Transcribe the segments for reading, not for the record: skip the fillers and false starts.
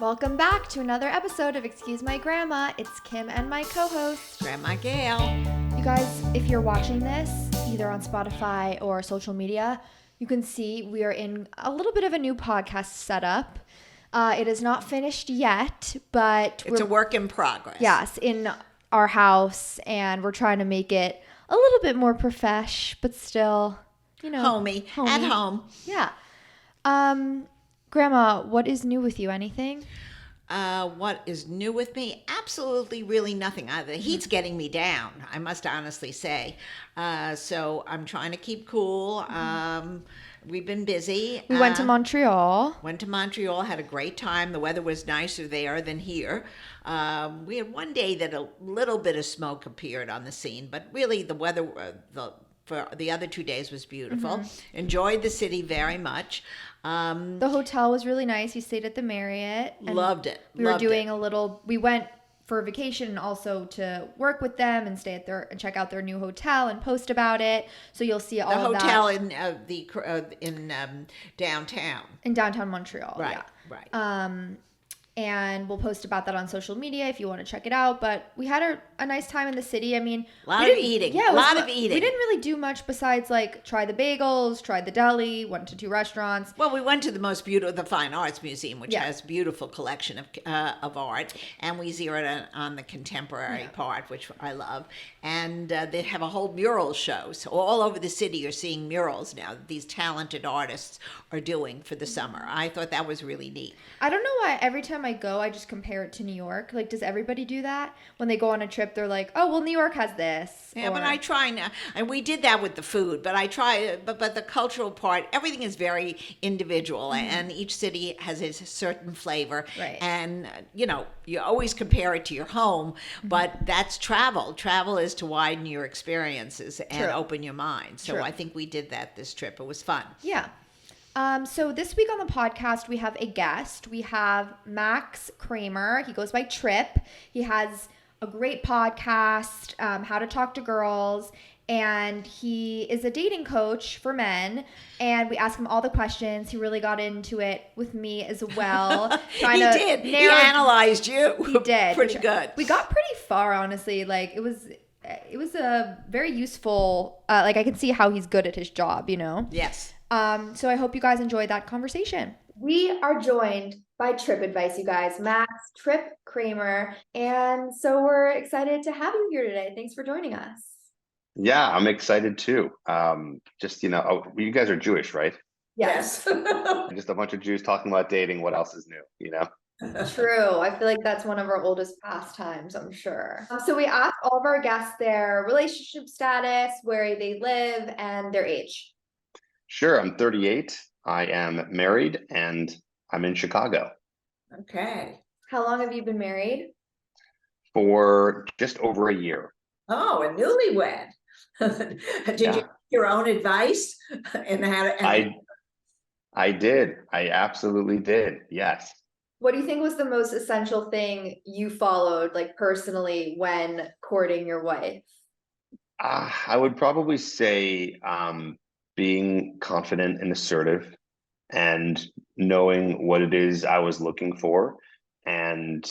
Welcome back to another episode of Excuse My Grandma. It's Kim and my co-host, Grandma Gail. You guys, if you're watching this, either on Spotify or social media, you can see we are in a little bit of a new podcast setup. It is not finished yet, but it's a work in progress. Yes, in our house, and we're trying to make it a little bit more profesh, but still, homey. At home. Yeah. Grandma, what is new with you? Anything? What is new with me? Absolutely, really nothing. The heat's getting me down, I must honestly say. So I'm trying to keep cool. We've been busy. We went to Montreal. Had a great time. The weather was nicer there than here. We had one day that a little bit of smoke appeared on the scene, but really the weather, for the other 2 days was beautiful. Enjoyed the city very much. The hotel was really nice. We stayed at the Marriott. Loved it. We went for vacation and also to work with them and stay at and check out their new hotel and post about it. So you'll see all of that. The hotel in downtown. In downtown Montreal. Right. Yeah. Right. And we'll post about that on social media if you want to check it out. But we had a nice time in the city. I mean, a lot of eating. Yeah, a lot of eating. We didn't really do much besides try the bagels, try the deli, went to 2 restaurants. Well, we went to the Fine Arts Museum, which has a beautiful collection of art, and we zeroed in on the contemporary part, which I love. And they have a whole mural show. So all over the city, you're seeing murals now that these talented artists are doing for the summer. I thought that was really neat. I don't know why every time I go, I just compare it to New York. Does everybody do that? When they go on a trip, they're like, oh, well, New York has this. Yeah, but I try now. And we did that with the food, but I try, but the cultural part, everything is very individual, and each city has a certain flavor. Right. And, you always compare it to your home, but that's travel. Travel is to widen your experiences and open your mind. So I think we did that this trip. It was fun. Yeah. So this week on the podcast, we have a guest. We have Max Kramer. He goes by Tripp. He has a great podcast, How to Talk to Girls, and he is a dating coach for men. And we asked him all the questions. He really got into it with me as well. He did. He analyzed you. He did. Pretty good. We got pretty far, honestly. It was a very useful, I can see how he's good at his job, Yes. So I hope you guys enjoyed that conversation. We are joined by Tripp Advice, you guys, Max, Tripp, Kramer. And so we're excited to have you here today. Thanks for joining us. Yeah, I'm excited too. You guys are Jewish, right? Yes. Just a bunch of Jews talking about dating. What else is new, True. I feel like that's one of our oldest pastimes, I'm sure. So we asked all of our guests their relationship status, where they live, and their age. Sure. I'm 38. I am married and I'm in Chicago. Okay. How long have you been married? For just over a year. Oh, a newlywed. Did you get your own advice? I did. I absolutely did. Yes. What do you think was the most essential thing you followed, personally, when courting your wife? I would probably say being confident and assertive and knowing what it is I was looking for, and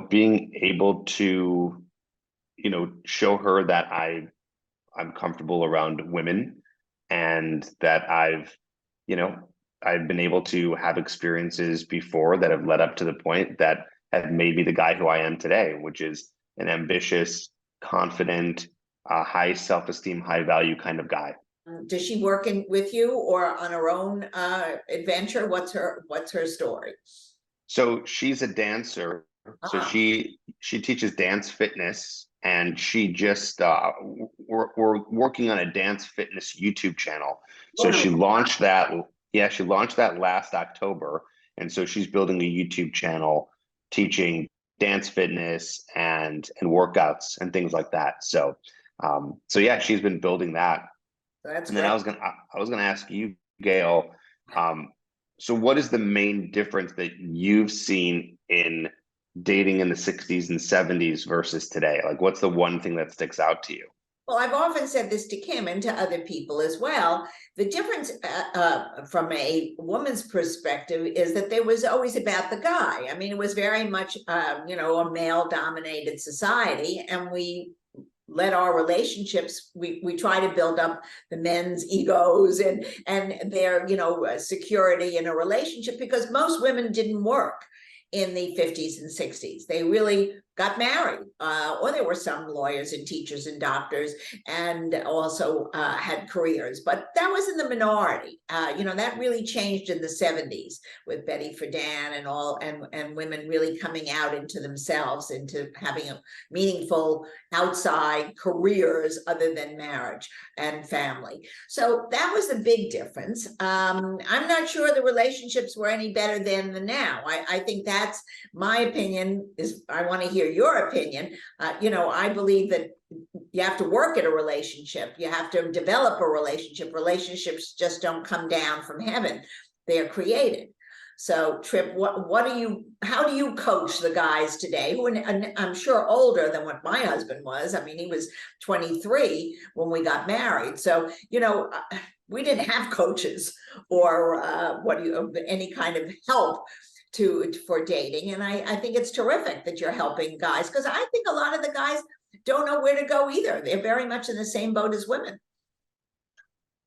being able to show her that I'm comfortable around women, and that I've been able to have experiences before that have led up to the point that have made me the guy who I am today, which is an ambitious, confident, high self-esteem, high value kind of guy. Does she work with you or on her own adventure? What's her story? So she's a dancer. So she teaches dance fitness, and she just we're working on a dance fitness YouTube channel. So she launched that. Yeah, she launched that last October, and so she's building a YouTube channel teaching dance fitness and workouts and things like that. So yeah, she's been building that. That's and then great. I was gonna ask you, Gail. So what is the main difference that you've seen in dating in the 60s and 70s versus today? What's the one thing that sticks out to you? Well, I've often said this to Kim and to other people as well. The difference from a woman's perspective is that there was always about the guy. I mean, it was very much, a male-dominated society, and we let our relationships, we try to build up the men's egos and their security in a relationship, because most women didn't work in the 50s and 60s. They really got married, or there were some lawyers and teachers and doctors, and also had careers, but that was in the minority. That really changed in the 70s with Betty Friedan and all, and women really coming out into themselves, into having a meaningful outside careers other than marriage and family. So that was the big difference. I'm not sure the relationships were any better then than now. I think that's my opinion. I want to hear your opinion. I believe that you have to work at a relationship. You have to develop a relationship. Relationships just don't come down from heaven. They're created. So Tripp, how do you coach the guys today, who I'm sure older than what my husband was? I mean, he was 23 when we got married. So, we didn't have coaches or any kind of help for dating. And I think it's terrific that you're helping guys, because I think a lot of the guys don't know where to go either. They're very much in the same boat as women.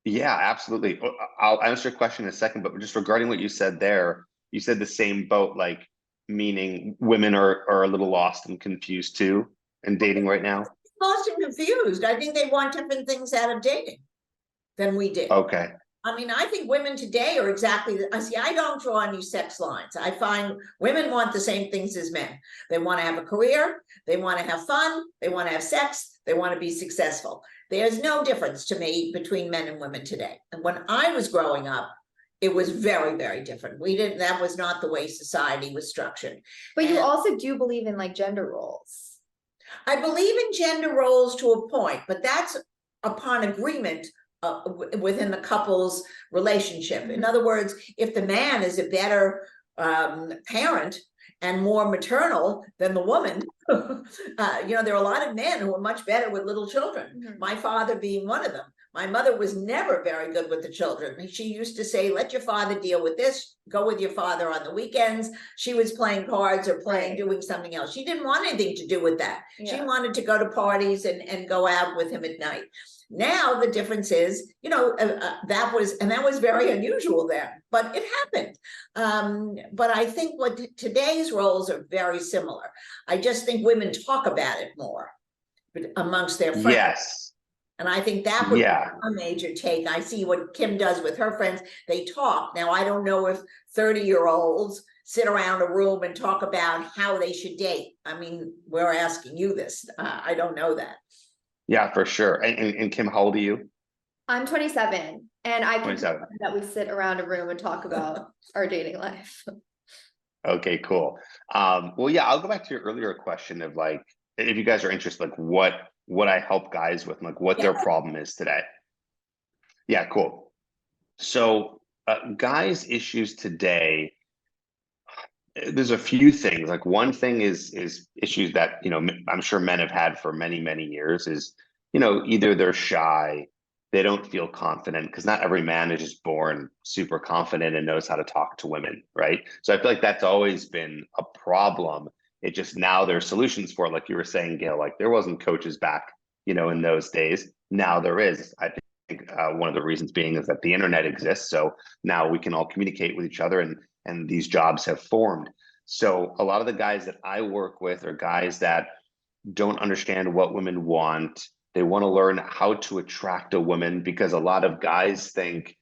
Yeah, absolutely. I'll answer your question in a second, but just regarding what you said there, you said the same boat, like meaning women are a little lost and confused too in dating right now. Lost and confused. I think they want different things out of dating than we did. Okay. I mean, I think women today are exactly I don't draw any sex lines. I find women want the same things as men. They want to have a career, they want to have fun, they want to have sex, they want to be successful. There's no difference to me between men and women today. And when I was growing up, it was very, very different. That was not the way society was structured. But you also do believe in like gender roles. I believe in gender roles to a point, but that's upon agreement within the couple's relationship. In other words, if the man is a better parent and more maternal than the woman, there are a lot of men who are much better with little children. My father being one of them. My mother was never very good with the children. She used to say, let your father deal with this, go with your father on the weekends. She was playing cards or doing something else. She didn't want anything to do with that. Yeah. She wanted to go to parties and go out with him at night. Now the difference is, that was very unusual then, but it happened. But I think today's roles are very similar. I just think women talk about it more amongst their friends. Yes. And I think that would be a major take. I see what Kim does with her friends. They talk. Now, I don't know if 30-year-olds sit around a room and talk about how they should date. I mean, we're asking you this. I don't know that. Yeah, for sure. And Kim, how old are you? I'm 27, and I can that we sit around a room and talk about our dating life. Okay, cool. Well, yeah, I'll go back to your earlier question of like, if you guys are interested, like what I help guys with, like what their problem is today. Yeah, cool. So guys' issues today, there's a few things. Like one thing is issues that, I'm sure men have had for many, many years is, either they're shy, they don't feel confident, because not every man is just born super confident and knows how to talk to women, right? So I feel like that's always been a problem. It just now there's solutions for it. Like you were saying, Gail, like there wasn't coaches back, in those days. Now there is. I think one of the reasons being is that the internet exists. So now we can all communicate with each other, and these jobs have formed. So a lot of the guys that I work with are guys that don't understand what women want. They want to learn how to attract a woman, because a lot of guys think,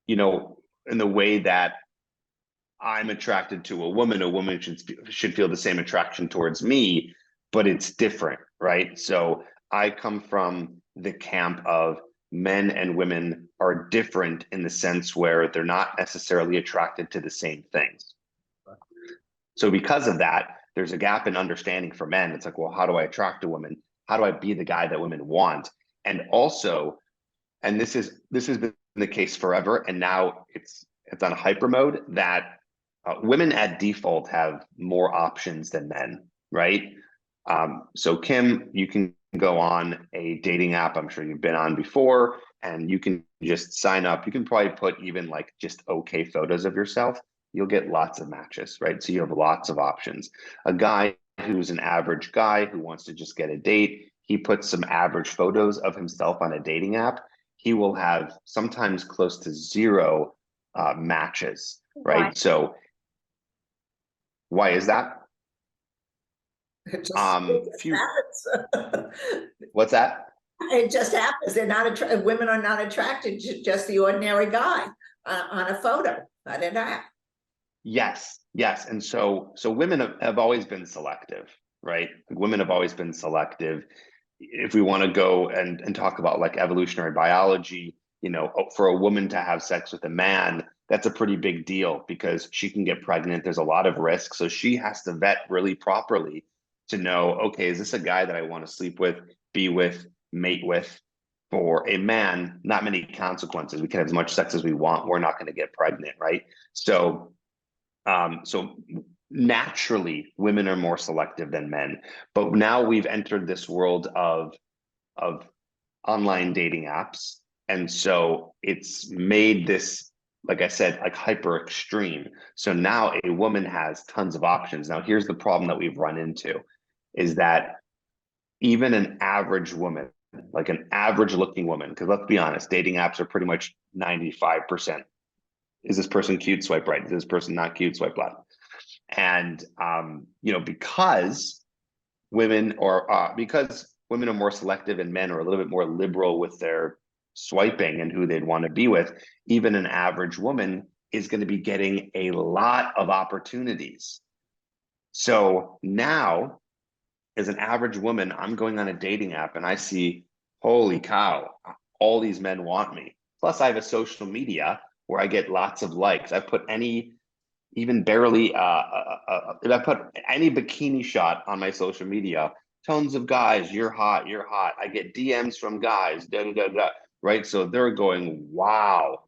in the way that I'm attracted to a woman should feel the same attraction towards me, but it's different, right? So I come from the camp of men and women are different in the sense where they're not necessarily attracted to the same things. So because of that, there's a gap in understanding for men. It's like, well, how do I attract a woman? How do I be the guy that women want? And also, and this has been the case forever, and now it's on hyper mode, that women at default have more options than men, right? So Kim, you can go on a dating app. I'm sure you've been on before, and you can just sign up. You can probably put even like just okay photos of yourself. You'll get lots of matches, right? So you have lots of options. A guy who's an average guy who wants to just get a date, he puts some average photos of himself on a dating app. He will have sometimes close to zero matches, Why? right? So why is that? It just Few. happens. What's that? It just happens. They're not women are not attracted to just the ordinary guy on a photo, not an app. Yes, yes. And so women have always been selective, right? Like, women have always been selective. If we want to go and talk about like evolutionary biology, for a woman to have sex with a man, that's a pretty big deal because she can get pregnant. There's a lot of risk. So she has to vet really properly to know, okay, is this a guy that I want to sleep with, be with, mate with? For a man, not many consequences. We can have as much sex as we want. We're not going to get pregnant, right? So naturally, women are more selective than men. But now we've entered this world of online dating apps, and so it's made this, like I said, like hyper extreme. So now a woman has tons of options. Now here's the problem that we've run into, is that even an average woman, like an average looking woman, because let's be honest, dating apps are pretty much 95%. Is this person cute? Swipe right. Is this person not cute? Swipe left. And because women are more selective and men are a little bit more liberal with their swiping and who they'd want to be with, even an average woman is going to be getting a lot of opportunities. So now, as an average woman, I'm going on a dating app and I see, holy cow, all these men want me. Plus, I have a social media where I get lots of likes. I put even barely, if I put any bikini shot on my social media, tons of guys, you're hot, you're hot. I get DMs from guys, da da da da, right? So they're going, wow,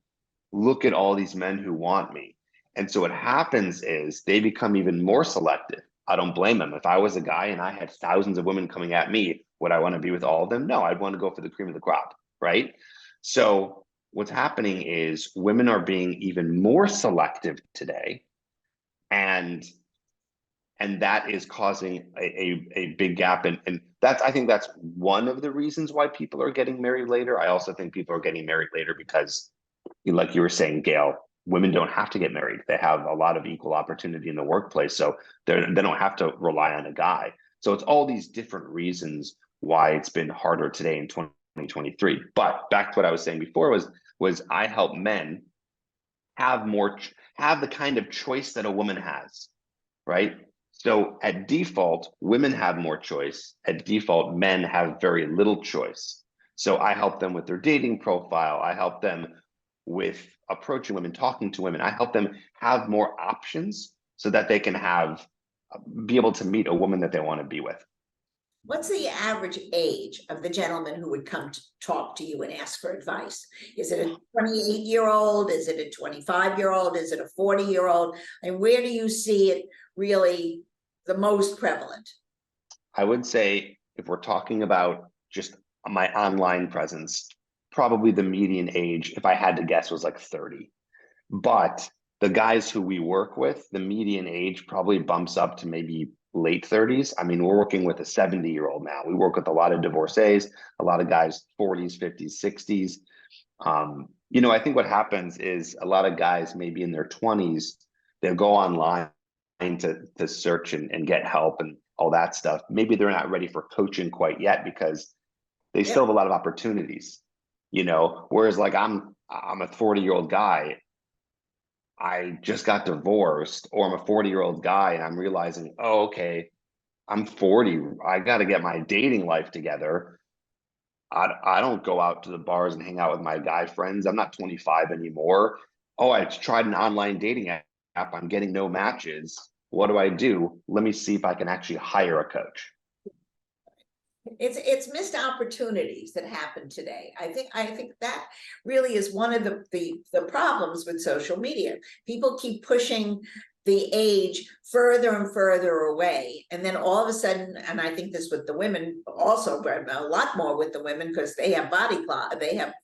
look at all these men who want me. And so what happens is they become even more selective. I don't blame them. If I was a guy and I had thousands of women coming at me, would I want to be with all of them? No, I'd want to go for the cream of the crop, right? So what's happening is women are being even more selective today, and that is causing a big gap. And that's, I think that's one of the reasons why people are getting married later. I also think people are getting married later because, like you were saying, Gail, women don't have to get married. They have a lot of equal opportunity in the workplace, so they don't have to rely on a guy. So it's all these different reasons why it's been harder today in 2023. But back to what I was saying before was I help men have the kind of choice that a woman has, right? So at default, women have more choice. At default, men have very little choice. So I help them with their dating profile. I help them with approaching women, talking to women. I help them have more options so that they can be able to meet a woman that they want to be with. What's the average age of the gentleman who would come to talk to you and ask for advice? Is it a 28-year-old? Is it a 25-year-old? Is it a 40-year-old? And where do you see it really the most prevalent? I would say if we're talking about just my online presence, probably the median age, if I had to guess, was like 30. But the guys who we work with, the median age probably bumps up to maybe late 30s. I mean, we're working with a 70-year-old now. We work with a lot of divorcees, a lot of guys 40s, 50s, 60s. I think what happens is a lot of guys maybe in their 20s, they'll go online to search and get help and all that stuff. Maybe they're not ready for coaching quite yet because they still have a lot of opportunities, whereas like I'm a 40-year-old guy. I just got divorced, or I'm a 40-year-old guy and I'm realizing, oh, okay, I'm 40. I got to get my dating life together. I don't go out to the bars and hang out with my guy friends. I'm not 25 anymore. Oh, I tried an online dating app. I'm getting no matches. What do? Let me see if I can actually hire a coach. It's missed opportunities that happen today. I think that really is one of the problems with social media. People keep pushing the age further and further away. And then all of a sudden, and I think this with the women also, but a lot more with the women, because they have body clock, they have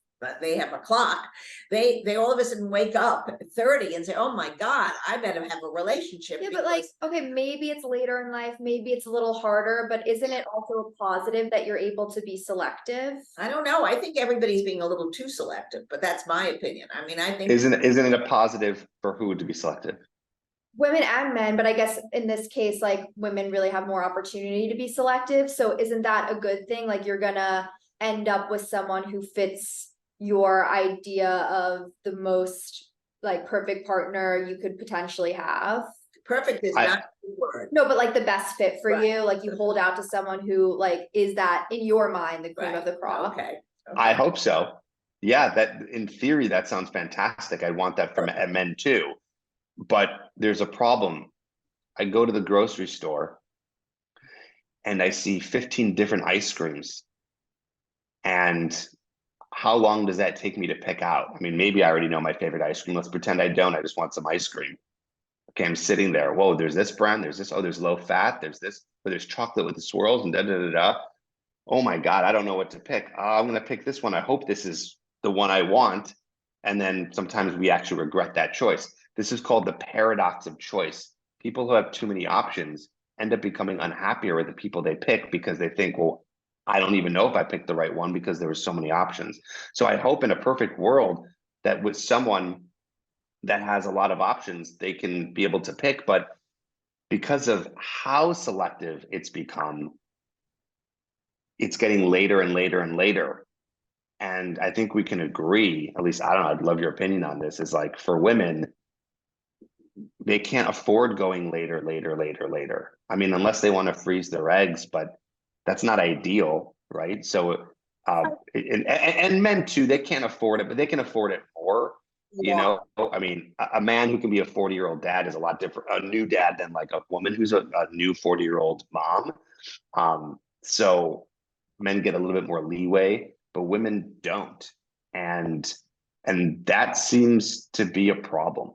a clock. They all of a sudden wake up at 30 and say, oh my God, I better have a relationship. Yeah, but like, okay, maybe it's later in life, maybe it's a little harder, but isn't it also a positive that you're able to be selective? I don't know. I think everybody's being a little too selective, but that's my opinion. I mean, I think Isn't it a positive for who to be selective? Women and men, but I guess in this case, like women really have more opportunity to be selective. So isn't that a good thing? Like you're gonna end up with someone who fits your idea of the most like perfect partner you could potentially have. perfect is not the word. No, but like the best fit for Right. you, like you hold out to someone who like is that in your mind the cream of the crop. Okay. I hope so. Yeah, that in theory, that sounds fantastic. I want that from men too. But there's a problem. I go to the grocery store and I see 15 different ice creams. And how long does that take me to pick out? I mean, maybe I already know my favorite ice cream. Let's pretend I don't. I just want some ice cream. Okay, I'm sitting there. Whoa, there's this brand. There's this. Oh, there's low fat. There's this. But there's chocolate with the swirls and da da da da. Oh my God, I don't know what to pick. I'm going to pick this one. I hope this is the one I want. And then sometimes we actually regret that choice. This is called the paradox of choice. People who have too many options end up becoming unhappier with the people they pick because they think, well, I don't even know if I picked the right one because there were so many options. So I hope in a perfect world that with someone that has a lot of options, they can be able to pick. But because of how selective it's become, it's getting later and later and later. And I think we can agree, at least I don't know, I'd love your opinion on this, is like for women, they can't afford going later, later, later, later. I mean, unless they want to freeze their eggs, but that's not ideal, right? So, and men too, they can't afford it, but they can afford it more. You know, I mean, a man who can be a 40-year-old dad is a lot different, a new dad than like a woman who's a new 40-year-old mom. So men get a little bit more leeway, but women don't. And that seems to be a problem.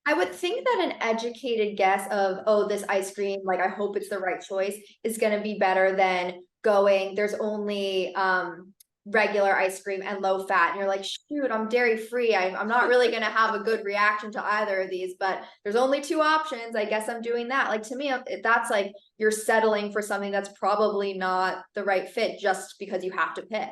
I would think that an educated guess of, oh, this ice cream, like I hope it's the right choice, is going to be better than going, there's only regular ice cream and low fat. And you're like, shoot, I'm dairy free. I'm not really going to have a good reaction to either of these, but there's only two options. I guess I'm doing that. Like to me, that's like you're settling for something that's probably not the right fit just because you have to pick.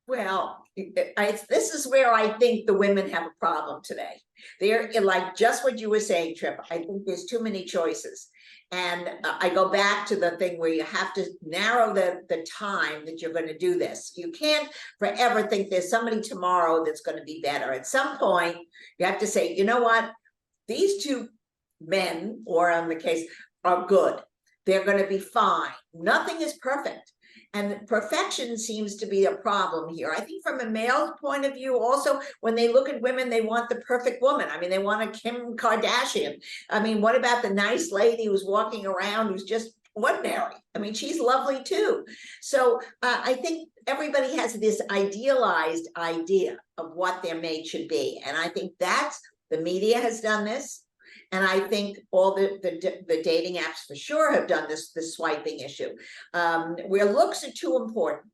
Well, this is where I think the women have a problem today. They're like just what you were saying, Tripp. I think there's too many choices. And I go back to the thing where you have to narrow the time that you're going to do this. You can't forever think there's somebody tomorrow that's going to be better. At some point, you have to say, you know what? These two men, or in the case, are good. They're going to be fine. Nothing is perfect. And perfection seems to be a problem here. I think from a male's point of view, also, when they look at women, they want the perfect woman. I mean, they want a Kim Kardashian. I mean, what about the nice lady who's walking around who's just ordinary? I mean, she's lovely too. So I think everybody has this idealized idea of what their mate should be. And I think the media has done this. And I think all the dating apps for sure have done this swiping issue, where looks are too important.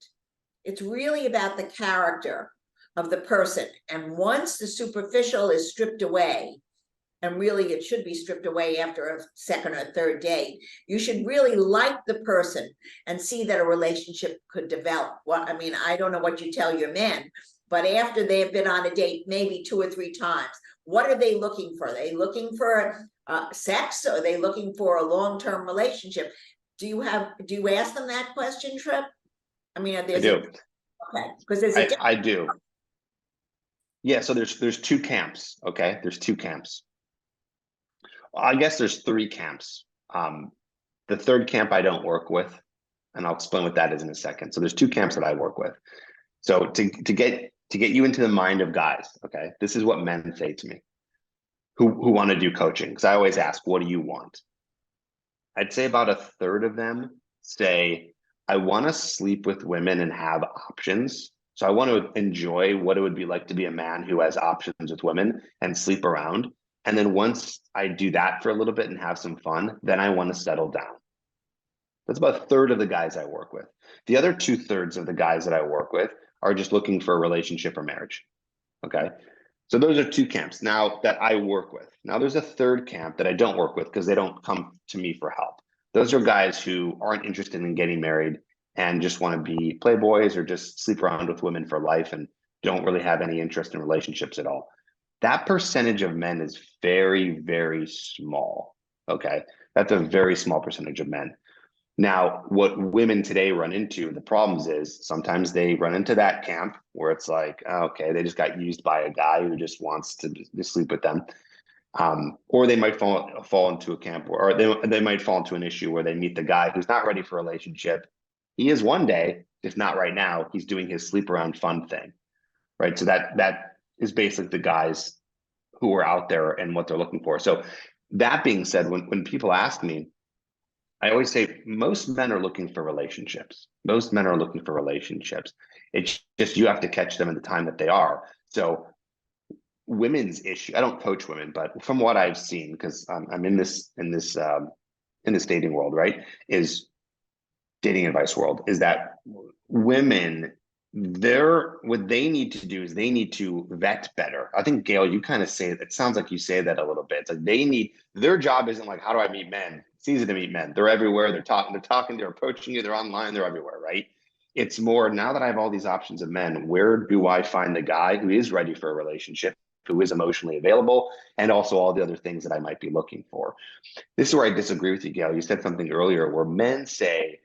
It's really about the character of the person. And once the superficial is stripped away, and really it should be stripped away after a second or third date, you should really like the person and see that a relationship could develop. Well, I mean, I don't know what you tell your men, but after they have been on a date maybe 2 or 3 times, what are they looking for? Are they looking for sex? Or are they looking for a long-term relationship? Do you ask them that question, Tripp? I mean, I do. Okay, because there's I do. Yeah, so there's 2 camps. Okay, there's 2 camps. I guess there's 3 camps. The third camp I don't work with, and I'll explain what that is in a second. So there's 2 camps that I work with. So to get you into the mind of guys, okay, this is what men say to me who want to do coaching, because I always ask, what do you want? I'd say about a third of them say, I want to sleep with women and have options. So I want to enjoy what it would be like to be a man who has options with women and sleep around. And then once I do that for a little bit and have some fun, then I want to settle down. That's about a third of the guys I work with. The other 2/3 of the guys that I work with are just looking for a relationship or marriage. Okay. So those are two camps now that I work with. Now there's a third camp that I don't work with because they don't come to me for help. Those are guys who aren't interested in getting married and just want to be playboys or just sleep around with women for life and don't really have any interest in relationships at all. That percentage of men is very, very small. Okay. That's a very small percentage of men. Now, what women today run into, the problems is sometimes they run into that camp where it's like, okay, they just got used by a guy who just wants to sleep with them. Or they might fall into a camp or they might fall into an issue where they meet the guy who's not ready for a relationship. He is one day, if not right now, he's doing his sleep around fun thing, right? So that is basically the guys who are out there and what they're looking for. So that being said, when people ask me, I always say most men are looking for relationships. Most men are looking for relationships. It's just you have to catch them in the time that they are. So women's issue, I don't coach women, but from what I've seen, because I'm in this dating world, right? Is dating advice world, is that women, what they need to do is they need to vet better. I think Gail, you kind of say it sounds like you say that a little bit. It's like their job isn't like, how do I meet men? It's easy to meet men. They're everywhere. They're talking, they're approaching you, they're online, they're everywhere, right? It's more now that I have all these options of men, where do I find the guy who is ready for a relationship, who is emotionally available, and also all the other things that I might be looking for? This is where I disagree with you, Gail. You said something earlier where men say,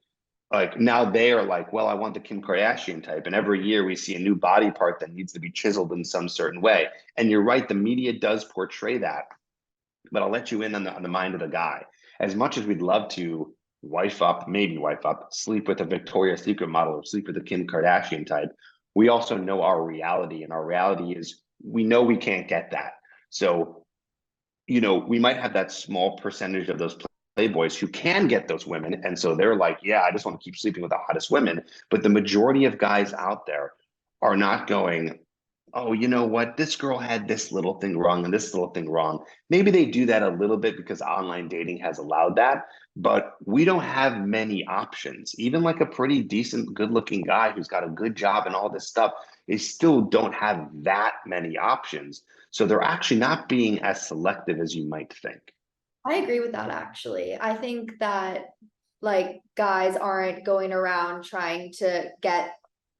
like now they are like, well, I want the Kim Kardashian type. And every year we see a new body part that needs to be chiseled in some certain way. And you're right, the media does portray that. But I'll let you in on the mind of the guy. As much as we'd love to maybe wife up, sleep with a Victoria's Secret model or sleep with a Kim Kardashian type, we also know our reality. And our reality is we know we can't get that. So, we might have that small percentage of those playboys who can get those women. And so they're like, yeah, I just want to keep sleeping with the hottest women. But the majority of guys out there are not going, oh, you know what? This girl had this little thing wrong and this little thing wrong. Maybe they do that a little bit because online dating has allowed that, but we don't have many options. Even like a pretty decent, good looking guy who's got a good job and all this stuff, they still don't have that many options. So they're actually not being as selective as you might think. I agree with that actually. I think that like guys aren't going around trying to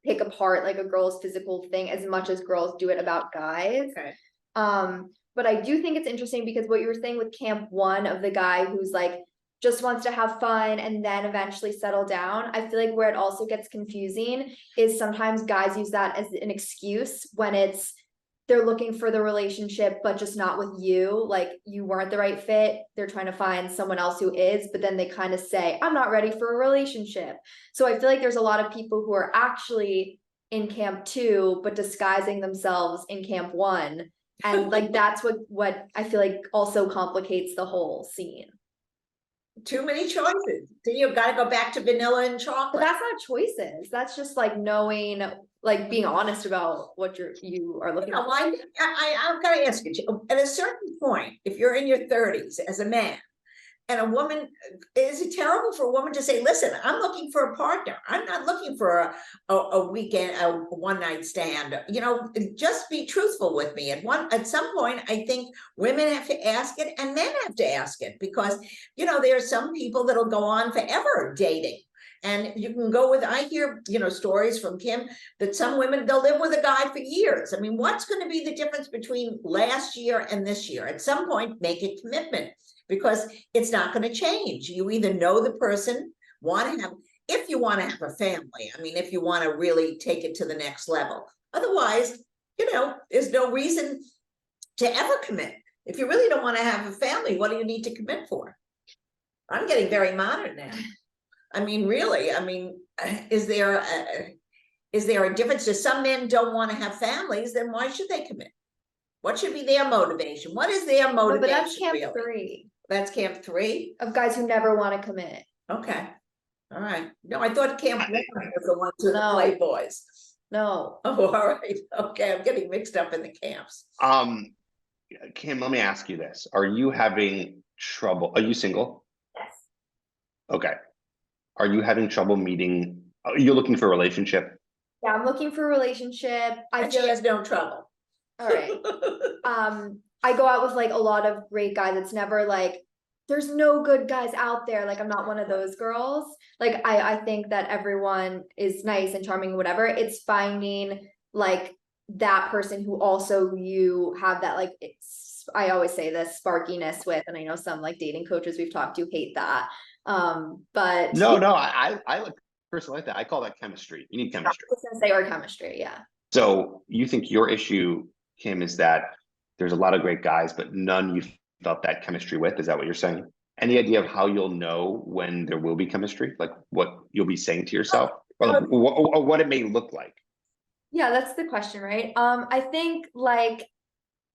pick apart like a girl's physical thing as much as girls do it about guys. Okay. But I do think it's interesting because what you were saying with camp one of the guy who's like just wants to have fun and then eventually settle down. I feel like where it also gets confusing is sometimes guys use that as an excuse when they're looking for the relationship, but just not with you. Like you weren't the right fit. They're trying to find someone else who is, but then they kind of say, I'm not ready for a relationship. So I feel like there's a lot of people who are actually in camp two, but disguising themselves in camp one. And like, that's what I feel like also complicates the whole scene. Too many choices. Then you've got to go back to vanilla and chocolate. But that's not choices. That's just like knowing, like being honest about what you are looking for. I've got to ask you, at a certain point, if you're in your 30s as a man, and a woman, is it terrible for a woman to say, listen, I'm looking for a partner. I'm not looking for a weekend, a one-night stand. Just be truthful with me. At some point, I think women have to ask it and men have to ask it because, there are some people that'll go on forever dating. And you can go with, I hear, stories from Kim that some women, they'll live with a guy for years. I mean, what's going to be the difference between last year and this year? At some point, make a commitment. Because it's not going to change. You either know the person, if you want to have a family, if you want to really take it to the next level. Otherwise, there's no reason to ever commit. If you really don't want to have a family, what do you need to commit for? I'm getting very modern now. Really, is there a difference? If some men don't want to have families, then why should they commit? What should be their motivation? What is their motivation? But that's camp really? 3. That's camp 3? Of guys who never want to commit. Okay. All right. No, I thought camp 1 was the ones with the playboys. No. Oh, all right. Okay, I'm getting mixed up in the camps. Kim, let me ask you this. Are you having trouble? Are you single? Yes. Okay. Are you having trouble meeting? Are you looking for a relationship? Yeah, I'm looking for a relationship. And she has no trouble. All right. I go out with like a lot of great guys. It's never like there's no good guys out there. Like I'm not one of those girls. Like I think that everyone is nice and charming and whatever. It's finding like that person who also you have that like it's I always say this sparkiness with, and I know some like dating coaches we've talked to hate that. But No, no, I look personally like that. I call that chemistry. You need chemistry. I was gonna say or chemistry, yeah. So you think your issue, Kim, is that there's a lot of great guys, but none you felt that chemistry with? Is that what you're saying? Any idea of how you'll know when there will be chemistry? Like what you'll be saying to yourself, or what it may look like? Yeah, that's the question, right? I think like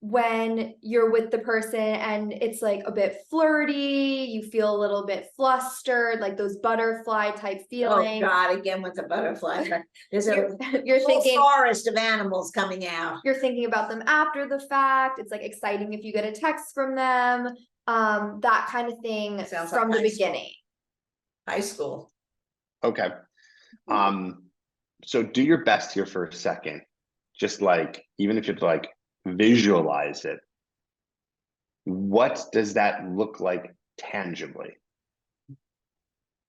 when you're with the person and it's like a bit flirty, you feel a little bit flustered, like those butterfly type Oh feelings. God, again with the butterfly. There's a You're whole thinking forest of animals coming out. you're thinking about them after the fact. It's like exciting if you get a text from them, that kind of thing Sounds from like the high school. beginning. High school. Okay. So do your best here for a second. Just like, even if you have to like visualize it, what does that look like tangibly?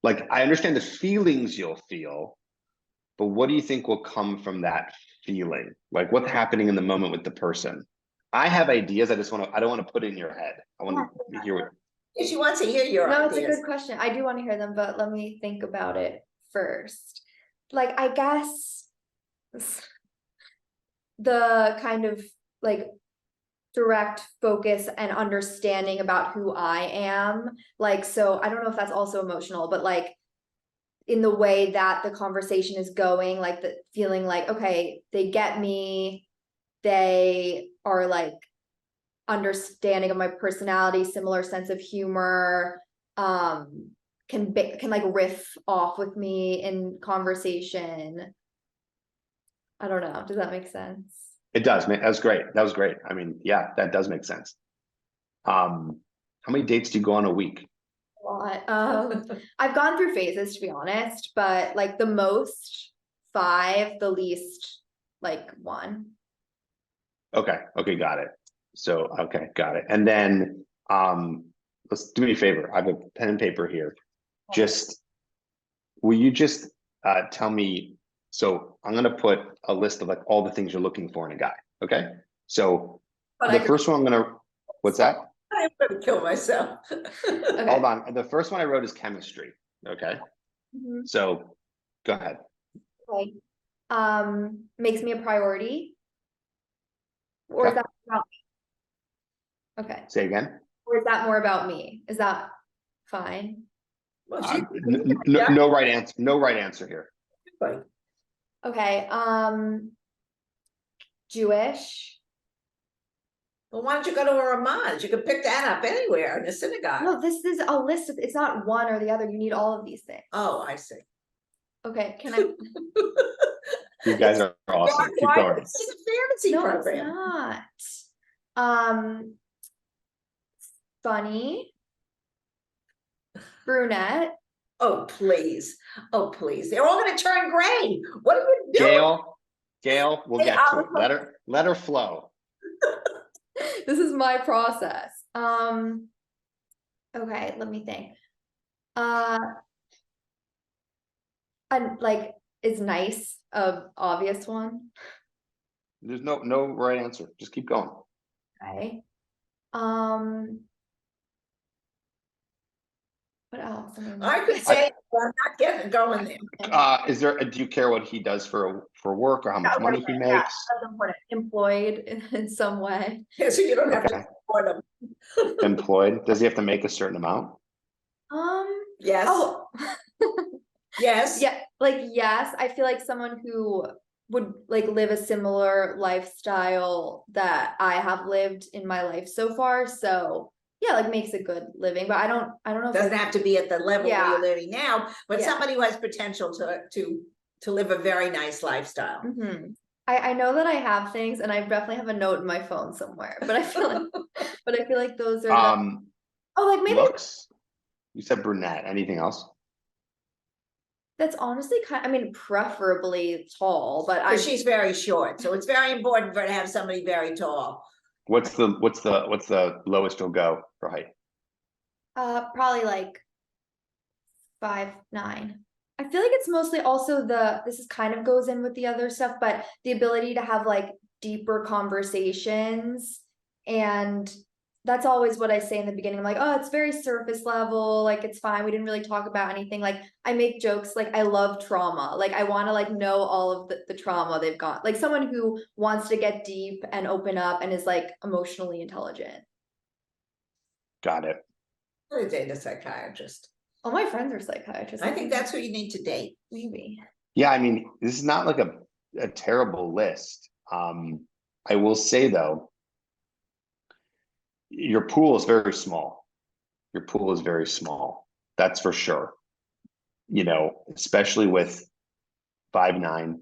Like, I understand the feelings you'll feel, but what do you think will come from that feeling? Like what's happening in the moment with the person? I have ideas. I don't want to put it in your head. I want to hear what. If she wants to hear your No, ideas. it's a good question. I do want to hear them, but let me think about it first. Like, I guess the kind of like direct focus and understanding about who I am. Like, so I don't know if that's also emotional, but like in the way that the conversation is going, like the feeling like, okay, they get me, they are like understanding of my personality, similar sense of humor, can like riff off with me in conversation. I don't know. Does that make sense? It does. That was great. That was great. I mean, yeah, that does make sense. How many dates do you go on a week? A lot. I've gone through phases, to be honest, but like the most 5, the least like 1. Okay. Okay. Got it. So, okay. Got it. And then, let's do me a favor. I have a pen and paper here. Just, will you just tell me, so I'm going to put a list of like all the things you're looking for in a guy. Okay. So But the first one I'm going to, what's that? I'm gonna kill myself. Okay. Hold on. The first one I wrote is chemistry. Okay. Mhm. So go ahead. Okay. Makes me a priority. Or is Okay. that about me? Okay. Say again. Or is that more about me? Is that fine? Well, she, No right answer. No right answer here. Okay. Jewish. well, why don't you go to a Ramaz? You could pick that up anywhere in a synagogue. No, this is a list of, it's not one or the other. You need all of these things. Oh, I see. Okay, can I? You guys are awesome. Keep Why- going. This is a fantasy No, program. it's not. Funny. Brunette. Oh, please. Oh, please. They're all gonna turn gray. What are you doing? Gail, we'll get to it. Let her flow. This is my process. Okay, let me think. And like is nice a obvious one. There's no right answer. Just keep going. Okay. What else? I could say, well, I'm not getting going there. Do you care what he does for work or how much money he Yeah, makes? that's important. Employed in some way. Yeah, so you don't have Okay. to support them. Employed. Does he have to make a certain amount? Yes. Oh. Yes. Yeah, like yes, I feel like someone who would like live a similar lifestyle that I have lived in my life so far. So yeah, like makes a good living, but I don't know if Doesn't have to be at the level where Yeah. you're living now, but Yeah. somebody who has potential to live a very nice lifestyle. Mhm. I know that I have things, and I definitely have a note in my phone somewhere, but I feel like those are the, Um, oh, like maybe looks. You said brunette. Anything else? that's honestly kind, I mean, preferably tall, but Because she's very short, so it's very important for her to have somebody very tall. What's the lowest you'll go for height? probably like 5'9". I feel like it's mostly also this is kind of goes in with the other stuff, but the ability to have like deeper conversations. And that's always what I say in the beginning. I'm like, oh, it's very surface level, like it's fine. We didn't really talk about anything. Like I make jokes, like I love trauma. Like I want to like know all of the trauma they've got. Like someone who wants to get deep and open up and is like emotionally intelligent. Got it. I would date a psychiatrist. All my friends are psychiatrists. I think that's who you need to date. Maybe. Yeah, I mean, this is not like a terrible list. I will say though, your pool is very small. Your pool is very small. That's for sure. You know, especially with 5'9".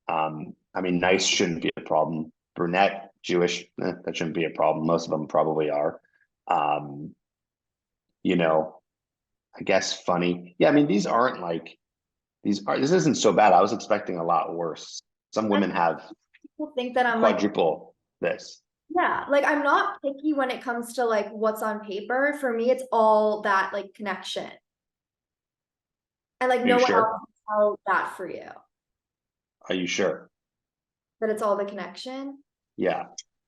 I mean, nice shouldn't be a problem. Brunette, Jewish, that shouldn't be a problem. Most of them probably are. Um, you know, I guess funny. Yeah, I mean, these aren't like this isn't so bad. I was expecting a lot worse. Some women have People think that I'm like, quadruple this. yeah, like I'm not picky when it comes to like what's on paper. For me, it's all that like connection. And like Are no you one else sure? can tell that for you. Are you sure? That it's all the connection. Yeah.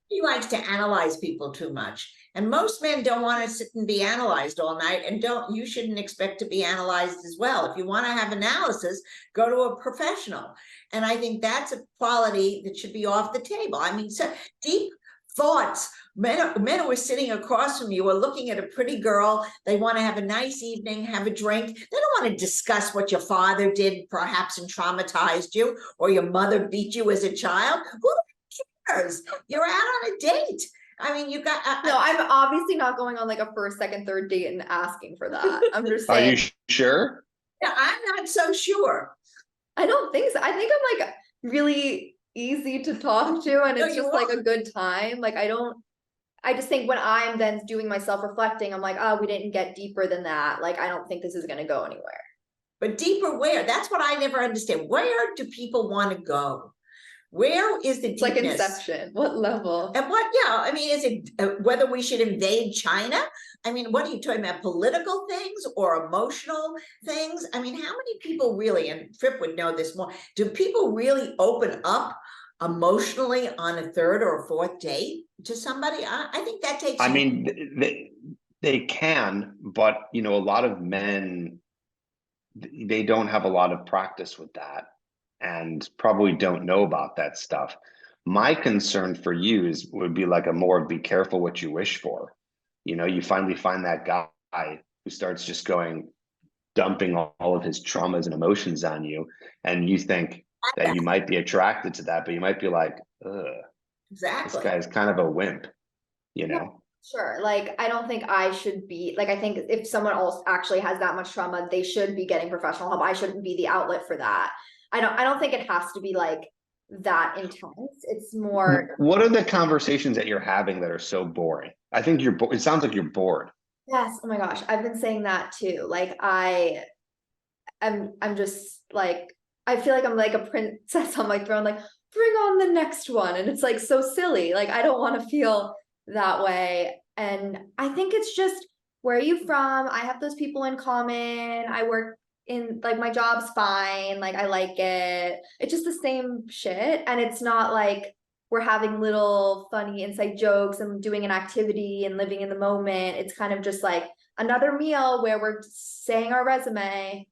He likes to analyze people too much. And most men don't want to sit and be analyzed all night, and you shouldn't expect to be analyzed as well. If you want to have analysis, go to a professional. And I think that's a quality that should be off the table. I mean, so deep thoughts. Men who are sitting across from you are looking at a pretty girl. They want to have a nice evening, have a drink. They don't want to discuss what your father did, perhaps, and traumatized you, or your mother beat you as a child. Who cares? You're out on a date. I mean, you got. No, I'm obviously not going on like a first, second, third date and asking for that. I'm just Are saying. you sure? Yeah, I'm not so sure. I don't think so. I think I'm like really easy to talk to, and it's just like a good time. Like I just think when I'm then doing my self-reflecting, I'm like, oh, we didn't get deeper than that. Like, I don't think this is gonna go anywhere. But deeper where? That's what I never understand. Where do people want to go? Where is the It's like deepness? Inception. What level? And what, yeah, I mean, is it whether we should invade China? I mean, what are you talking about? Political things or emotional things? I mean, how many people really, and Tripp would know this more, do people really open up emotionally on a third or a fourth date to somebody? I think that takes. I mean, they can, but you know, a lot of men, they don't have a lot of practice with that and probably don't know about that stuff. My concern for you would be like a more be careful what you wish for. You know, you finally find that guy who starts just going dumping all of his traumas and emotions on you, and you think that you might be attracted to that, but you might be like, ugh, this Exactly. guy's kind of a wimp, you know? Yeah, sure. Like, I don't think I should be like, I think if someone else actually has that much trauma, they should be getting professional help. I shouldn't be the outlet for that. I don't think it has to be like that intense. It's more. What are the conversations that you're having that are so boring? I think it sounds like you're bored. Yes. Oh my gosh. I've been saying that too. Like I'm just like, I feel like I'm like a princess on my throne, like bring on the next one. And it's like so silly. Like, I don't want to feel that way. And I think it's just, where are you from? I have those people in common. I work in like, my job's fine. Like, I like it. It's just the same shit. And it's not like we're having little funny inside jokes and doing an activity and living in the moment. It's kind of just like another meal where we're saying our resume.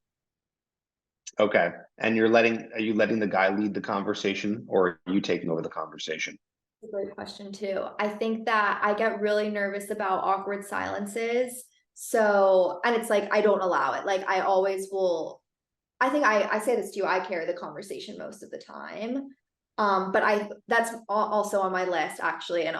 Okay. And are you letting the guy lead the conversation, or are you taking over the conversation? A great question too. I think that I get really nervous about awkward silences. So, and it's like, I don't allow it. Like, I always will. I think I say this to you, I carry the conversation most of the time. But that's also on my list actually. And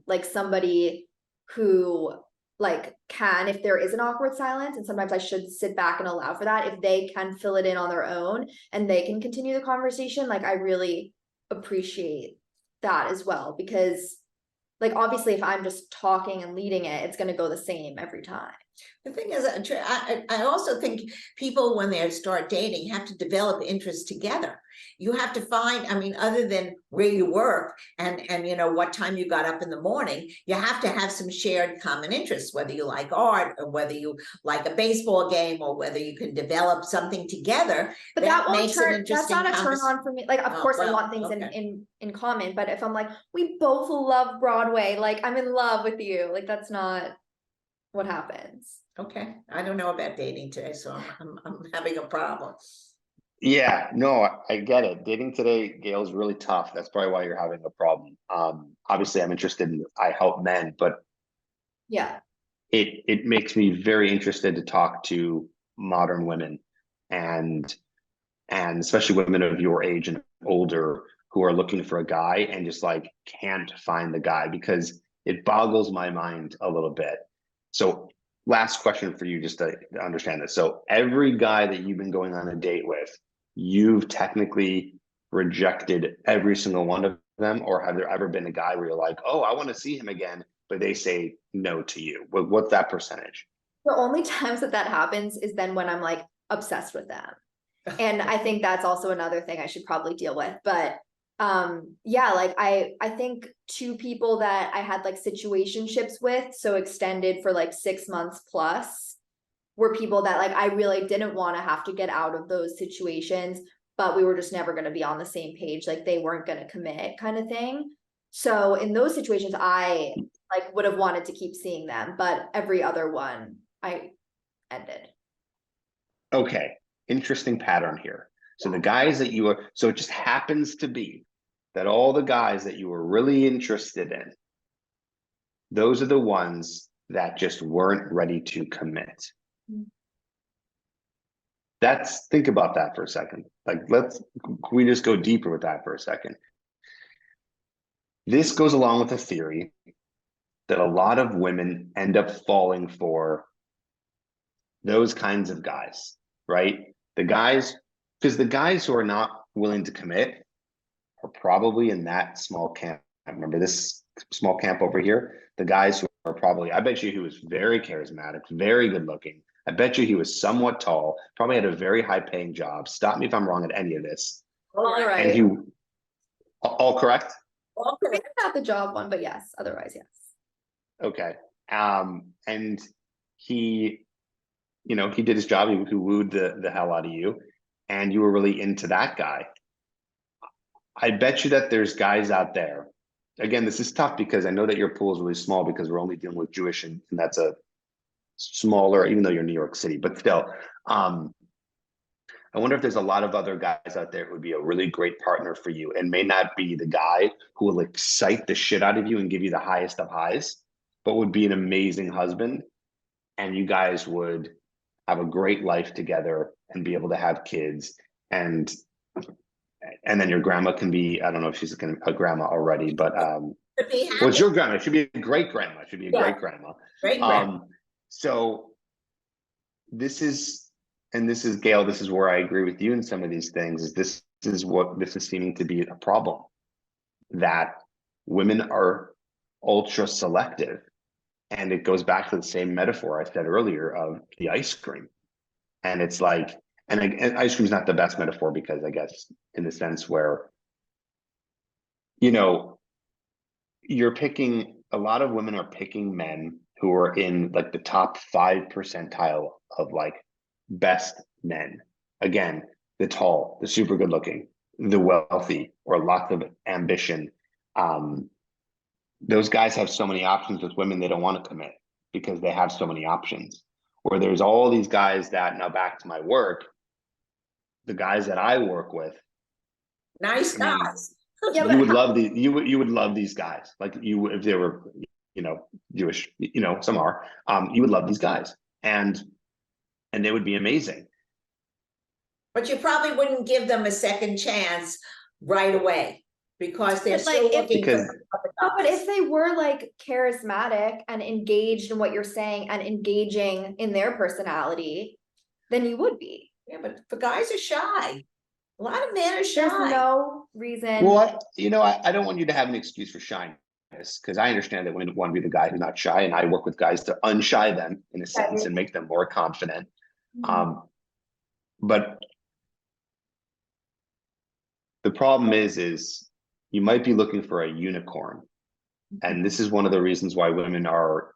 like somebody who like can, if there is an awkward silence, and sometimes I should sit back and allow for that, if they can fill it in on their own and they can continue the conversation, like I really appreciate that as well, because like obviously if I'm just talking and leading it, it's going to go the same every time. The thing is, I also think people, when they start dating, have to develop interests together. You have to find, I mean, other than where you work and what time you got up in the morning, you have to have some shared common interests, whether you like art or whether you like a baseball game or whether you can develop something together. But that won't makes an turn, that's interesting not a turn on for me. Like, of course I want things in common, but if I'm like, we both love Broadway, like I'm in love with you, like that's not what happens. Okay, I don't know about dating today, so I'm having a problem. Yeah, no, I get it. Dating today, Gail, is really tough. That's probably why you're having a problem. Obviously, I'm interested in, I help men, but yeah, it makes me very interested to talk to modern women and especially women of your age and older who are looking for a guy and just like can't find the guy, because it boggles my mind a little bit. So last question for you, just to understand this. So every guy that you've been going on a date with, you've technically rejected every single one of them, or have there ever been a guy where you're like, oh, I want to see him again, but they say no to you? What's that percentage? the only times that happens is then when I'm like obsessed with them. And I think that's also another thing I should probably deal with. But yeah, like I think two people that I had like situationships with, so extended for like 6 months plus, were people that like I really didn't want to have to get out of those situations, but we were just never going to be on the same page, like they weren't going to commit kind of thing. So in those situations I like would have wanted to keep seeing them, but every other one I ended. Okay, interesting pattern here. So the guys that you are, so it just happens to be that all the guys that you were really interested in, those are the ones that just weren't ready to commit. That's, think about that for a second. Like, can we just go deeper with that for a second? This goes along with the theory that a lot of women end up falling for those kinds of guys, right? The guys, because the guys who are not willing to commit are probably in that small camp. I remember this small camp over here. The guys who are probably, I bet you he was very charismatic, very good looking. I bet you he was somewhat tall, probably had a very high paying job. Stop me if I'm wrong at any of this. All right. And he, all correct? All correct. Maybe not the job one, but yes, otherwise, yes. Okay. And he, he did his job. He wooed the hell out of you, and you were really into that guy. I bet you that there's guys out there. Again, this is tough because I know that your pool is really small because we're only dealing with Jewish, and that's a smaller, even though you're New York City, but still. I wonder if there's a lot of other guys out there who would be a really great partner for you and may not be the guy who will excite the shit out of you and give you the highest of highs, but would be an amazing husband. And you guys would have a great life together and be able to have kids. And then your grandma can be, I don't know if she's a grandma already, but what's your grandma? It should be a great grandma. It should be a great grandma. Great grandma. So this is Gail, this is where I agree with you in some of these things, is this is seeming to be a problem, that women are ultra selective. And it goes back to the same metaphor I said earlier of the ice cream. And it's like, and ice cream is not the best metaphor because I guess in the sense where, you're picking, a lot of women are picking men who are in like the top 5 percentile of like best men. Again, the tall, the super good looking, the wealthy, or lots of ambition. Those guys have so many options with women, they don't want to commit because they have so many options. Where there's all these guys that, now back to my work, the guys that I work with, Nice guys. Yeah, you would love you would love these guys. Like, you, if they were, Jewish, some are, you would love these guys, and they would be amazing. But you probably wouldn't give them a second chance right away because they're still looking for. But if they were like charismatic and engaged in what you're saying and engaging in their personality, then you would be. Yeah, but the guys are shy. A lot of men are There's shy. no reason. Well, I don't want you to have an excuse for shyness, because I understand that women want to be the guy who's not shy, and I work with guys to unshy them in a sense and make them more confident. But the problem is you might be looking for a unicorn, and this is one of the reasons why women are.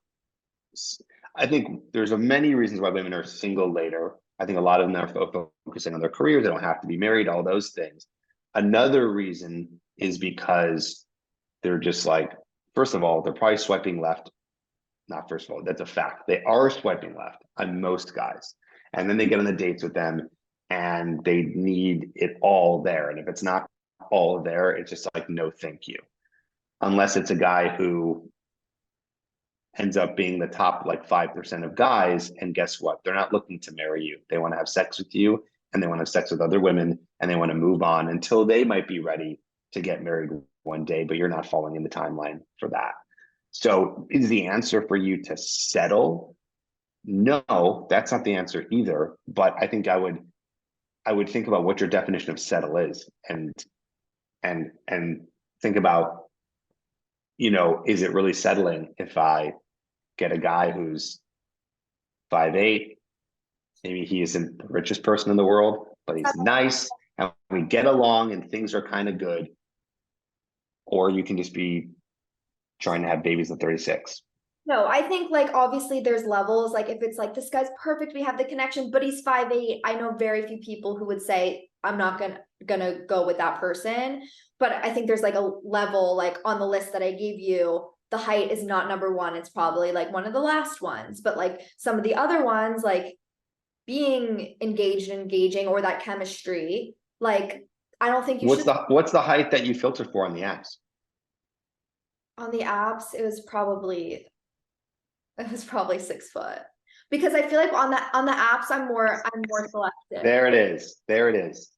I think there's many reasons why women are single later. I think a lot of them are focusing on their careers. They don't have to be married, all those things. Another reason is because they're just like, first of all, they're probably swiping left. Not first of all, that's a fact. They are swiping left on most guys. And then they get on the dates with them and they need it all there. And if it's not all there, it's just like, no, thank you. Unless it's a guy who ends up being the top like 5% of guys. And guess what? They're not looking to marry you. They want to have sex with you, and they want to have sex with other women, and they want to move on until they might be ready to get married one day, but you're not falling in the timeline for that. So is the answer for you to settle? No, that's not the answer either. But I think I would think about what your definition of settle is, and think about, is it really settling if I get a guy who's 5'8"? Maybe he isn't the richest person in the world, but he's nice and we get along and things are kind of good. Or you can just be trying to have babies at 36. No, I think like obviously there's levels. Like if it's like this guy's perfect, we have the connection, but he's 5'8". I know very few people who would say I'm not gonna go with that person. But I think there's like a level, like on the list that I gave you, the height is not number one. It's probably like one of the last ones. But like some of the other ones, like being engaged and engaging, or that chemistry, like I don't think you should. What's the height that you filter for on the apps? On the apps, it was probably 6 foot, because I feel like on the apps I'm more selective. There it is.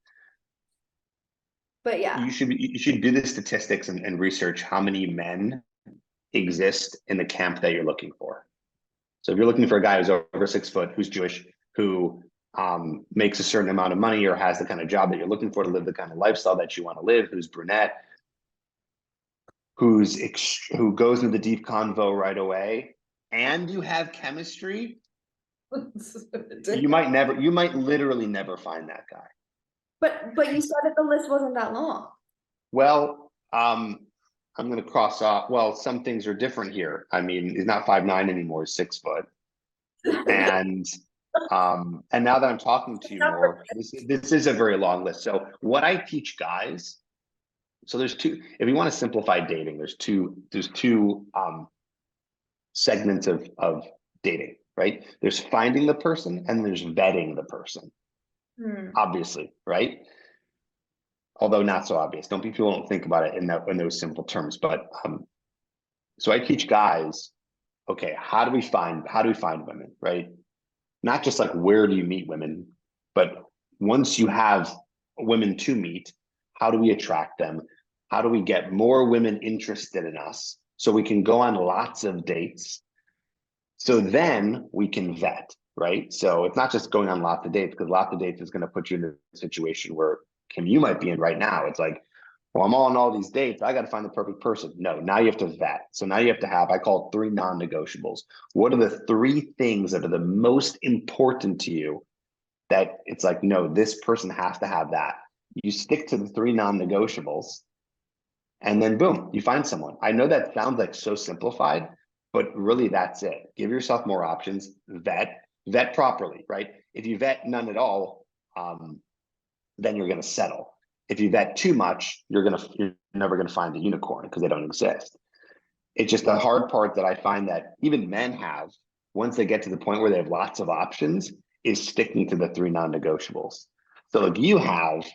But yeah, You should do the statistics and research how many men exist in the camp that you're looking for. So if you're looking for a guy who's over 6 foot, who's Jewish, who makes a certain amount of money or has the kind of job that you're looking for to live the kind of lifestyle that you want to live, who's brunette, who goes into the deep convo right away, and you have chemistry, you might literally never find that guy. but you said that the list wasn't that long. Well, I'm going to cross off. Well, some things are different here. I mean, he's not 5'9" anymore; he's 6 foot. And now that I'm talking to you more, this is a very long list. So what I teach guys. So there's two. If you want to simplify dating, there's two segments of dating, right? There's finding the person and there's vetting the person. Obviously, right? Although not so obvious. People don't think about it in those simple terms. But so I teach guys, okay, how do we find women, right? Not just like where do you meet women, but once you have women to meet, how do we attract them? How do we get more women interested in us so we can go on lots of dates? So then we can vet, right? So it's not just going on lots of dates, because lots of dates is going to put you in a situation where, Kim, you might be in right now. It's like, well, I'm on all these dates. I got to find the perfect person. No, now you have to vet. So now you have to have, I call it 3 non-negotiables. What are the 3 things that are the most important to you that it's like, no, this person has to have that? You stick to the 3 non-negotiables, and then boom, you find someone. I know that sounds like so simplified, but really that's it. Give yourself more options, vet properly, right? If you vet none at all, then you're going to settle. If you vet too much, you're never going to find the unicorn, because they don't exist. It's just the hard part that I find that even men have, once they get to the point where they have lots of options, is sticking to the 3 non-negotiables. So if you have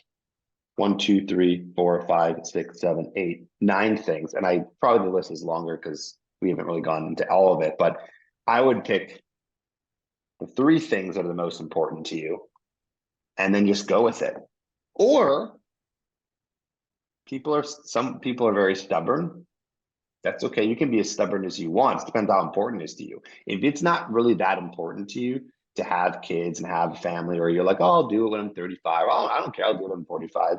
1, 2, 3, 4, 5, 6, 7, 8, 9 things, and I probably the list is longer because we haven't really gone into all of it, but I would pick the 3 things that are the most important to you and then just go with it. Or some people are very stubborn. That's okay. You can be as stubborn as you want. It depends how important it is to you. If it's not really that important to you to have kids and have a family, or you're like, oh, I'll do it when I'm 35. Oh, I don't care. I'll do it when I'm 45.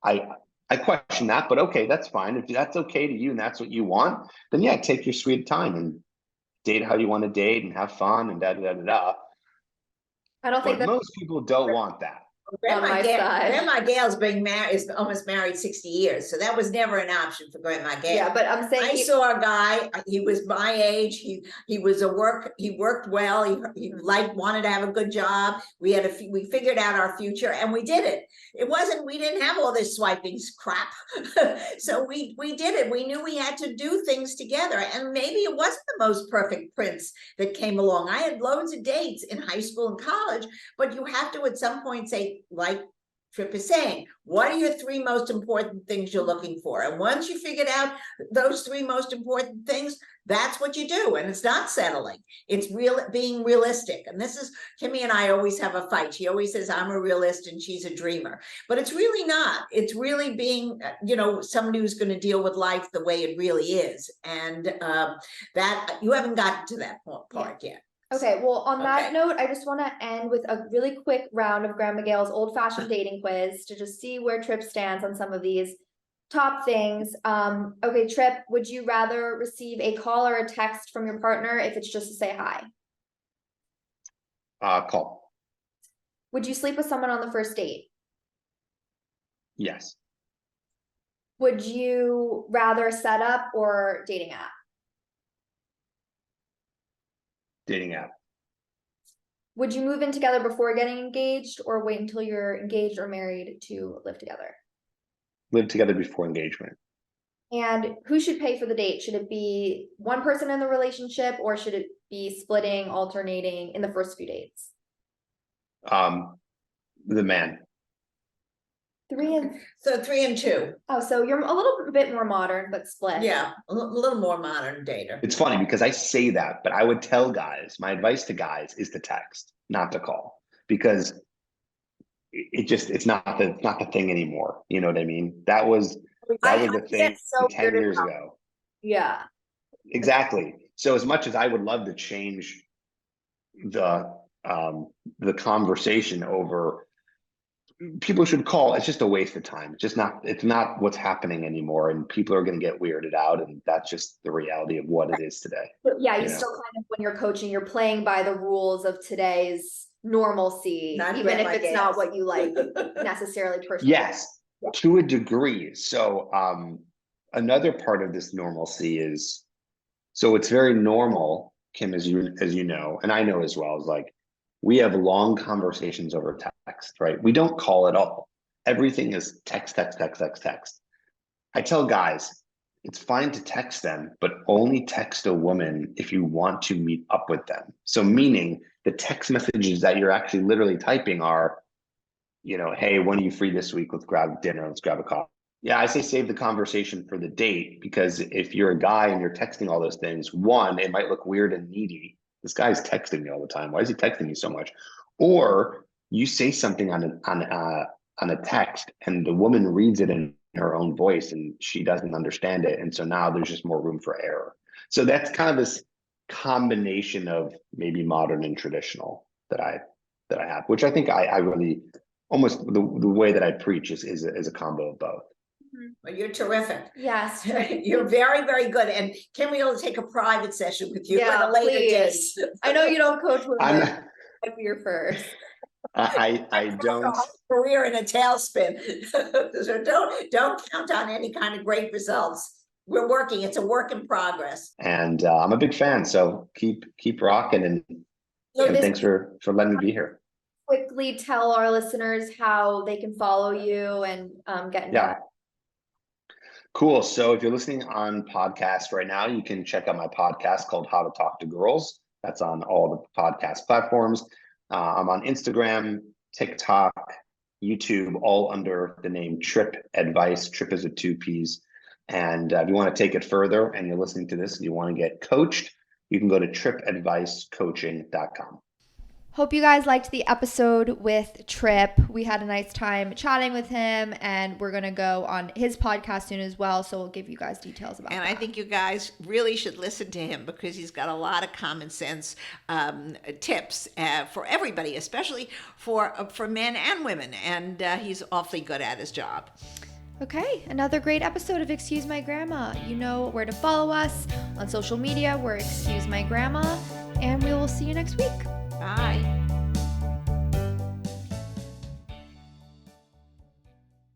I question that, but okay, that's fine. If that's okay to you and that's what you want, then yeah, take your sweet time and date how you want to date and have fun and da da da da da. I don't think But that most people don't want that. on my side. Grandma Gail's been married, is almost married 60 years, so that was never an option for Grandma Gail. Yeah, but I'm saying I saw a guy. He was my age. He was he worked well. He wanted to have a good job. We figured out our future, and we did it. We didn't have all this swiping crap, so we did it. We knew we had to do things together, and maybe it wasn't the most perfect prince that came along. I had loads of dates in high school and college, but you have to at some point say, like Tripp is saying, what are your 3 most important things you're looking for? And once you figured out those 3 most important things, that's what you do. And it's not settling. It's being realistic. And this is, Kimmy and I always have a fight. She always says, I'm a realist and she's a dreamer. But it's really not. It's really being, somebody who's going to deal with life the way it really is. And that you haven't gotten to that part yet. Okay, well, on that note, I just want to end with a really quick round of Grandma Gail's old-fashioned dating quiz to just see where Tripp stands on some of these top things. Okay, Tripp, would you rather receive a call or a text from your partner if it's just to say hi? Call. Would you sleep with someone on the first date? Yes. Would you rather set up or dating app? Dating app. Would you move in together before getting engaged or wait until you're engaged or married to live together? Live together before engagement. And who should pay for the date? Should it be one person in the relationship or should it be splitting, alternating in the first few dates? The man. 3 and So 3 and 2. Oh, so you're a little bit more modern, but split. Yeah, a little more modern dater. It's funny because I say that, but I would tell guys, my advice to guys is to text, not to call, because it's not the thing anymore. You know what I mean? That was the thing so 10 years ago. Yeah. Exactly. So as much as I would love to change the conversation over people should call, it's just a waste of time. It's not what's happening anymore, and people are going to get weirded out, and that's just the reality of what it is today. But yeah, you still kind of, when you're coaching, you're playing by the rules of today's normalcy, even if it's not what you like necessarily personally. Yes, to a degree. So another part of this normalcy is, so it's very normal, Kim, as you know, and I know as well, is like, we have long conversations over text, right? We don't call at all. Everything is text. I tell guys, it's fine to text them, but only text a woman if you want to meet up with them. So meaning the text messages that you're actually literally typing are, hey, when are you free this week? Let's grab dinner. Let's grab a coffee. Yeah, I say save the conversation for the date, because if you're a guy and you're texting all those things, one, it might look weird and needy. This guy's texting me all the time. Why is he texting me so much? Or you say something on a text and the woman reads it in her own voice and she doesn't understand it. And so now there's just more room for error. So that's kind of this combination of maybe modern and traditional that I have, which I think I really, almost the way that I preach is a combo of both. Well, you're terrific. Yes. You're very, very good. And can we all take a private session with you at a later date? I know you don't coach women. Might be your first. I don't. Career in a tailspin. So don't count on any kind of great results. We're working. It's a work in progress. And I'm a big fan. So keep rocking, and thanks for letting me be here. Quickly tell our listeners how they can follow you and get in touch. Cool. So if you're listening on podcast right now, you can check out my podcast called How to Talk to Girls. That's on all the podcast platforms. I'm on Instagram, TikTok, YouTube, all under the name Tripp Advice. Tripp is with 2 P's. And if you want to take it further and you're listening to this and you want to get coached, you can go to trippadvicecoaching.com. Hope you guys liked the episode with Tripp. We had a nice time chatting with him, and we're going to go on his podcast soon as well, so we'll give you guys details about that. And I think you guys really should listen to him because he's got a lot of common sense tips for everybody, especially for men and women, and he's awfully good at his job. Okay, another great episode of Excuse My Grandma. You know where to follow us on social media. We're Excuse My Grandma, and we will see you next week. Bye.